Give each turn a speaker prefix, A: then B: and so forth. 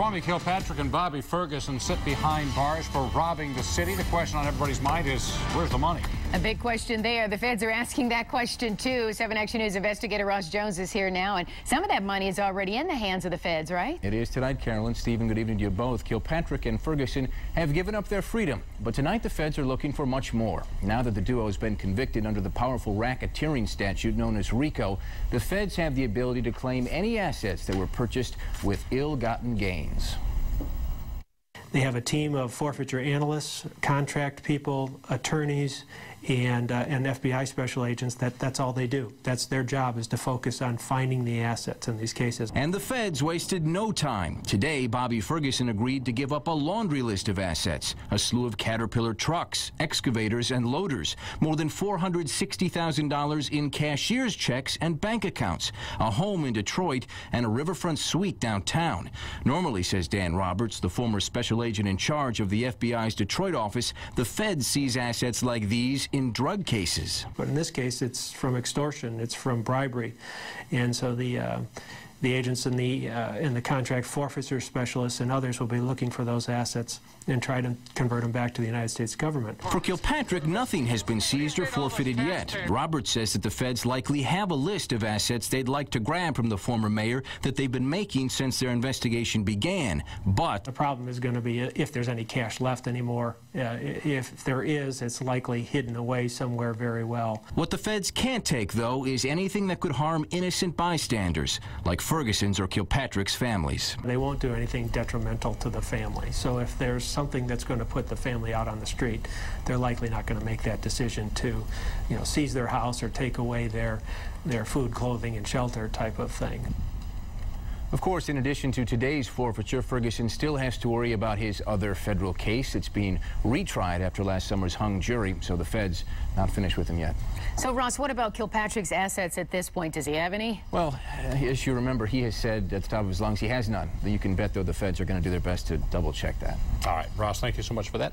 A: Kwame Kilpatrick and Bobby Ferguson sit behind bars for robbing the city. The question on everybody's mind is, where's the money?
B: A big question there. The feds are asking that question, too. 7 Action News investigator Ross Jones is here now, and some of that money is already in the hands of the feds, right?
C: It is tonight, Carolyn. Stephen, good evening to you both. Kilpatrick and Ferguson have given up their freedom, but tonight the feds are looking for much more. Now that the duo has been convicted under the powerful racketeering statute known as RICO, the feds have the ability to claim any assets that were purchased with ill-gotten gains.
D: They have a team of forfeiture analysts, contract people, attorneys, and FBI special agents. That's all they do. That's their job, is to focus on finding the assets in these cases.
C: And the feds wasted no time. Today, Bobby Ferguson agreed to give up a laundry list of assets, a slew of Caterpillar trucks, excavators, and loaders, more than $460,000 in cashier's checks and bank accounts, a home in Detroit, and a riverfront suite downtown. Normally, says Dan Roberts, the former special agent in charge of the FBI's Detroit office, the feds seize assets like these in drug cases.
D: But in this case, it's from extortion, it's from bribery, and so the agents and the contract forfeiture specialists and others will be looking for those assets and try to convert them back to the United States government.
C: For Kilpatrick, nothing has been seized or forfeited yet. Roberts says that the feds likely have a list of assets they'd like to grab from the former mayor that they've been making since their investigation began. But
D: the problem is going to be if there's any cash left anymore. If there is, it's likely hidden away somewhere very well.
C: What the feds can't take, though, is anything that could harm innocent bystanders, like Ferguson's or Kilpatrick's families.
D: They won't do anything detrimental to the family. So if there's something that's going to put the family out on the street, they're likely not going to make that decision to, seize their house or take away their food, clothing, and shelter type of thing.
C: Of course, in addition to today's forfeiture, Ferguson still has to worry about his other federal case. It's being retried after last summer's hung jury, so the feds not finished with him yet.
B: So, Ross, what about Kilpatrick's assets at this point? Does he have any?
C: Well, as you remember, he has said at the top of his lungs he has none. You can bet, though, the feds are going to do their best to double-check that.
A: All right, Ross, thank you so much for that.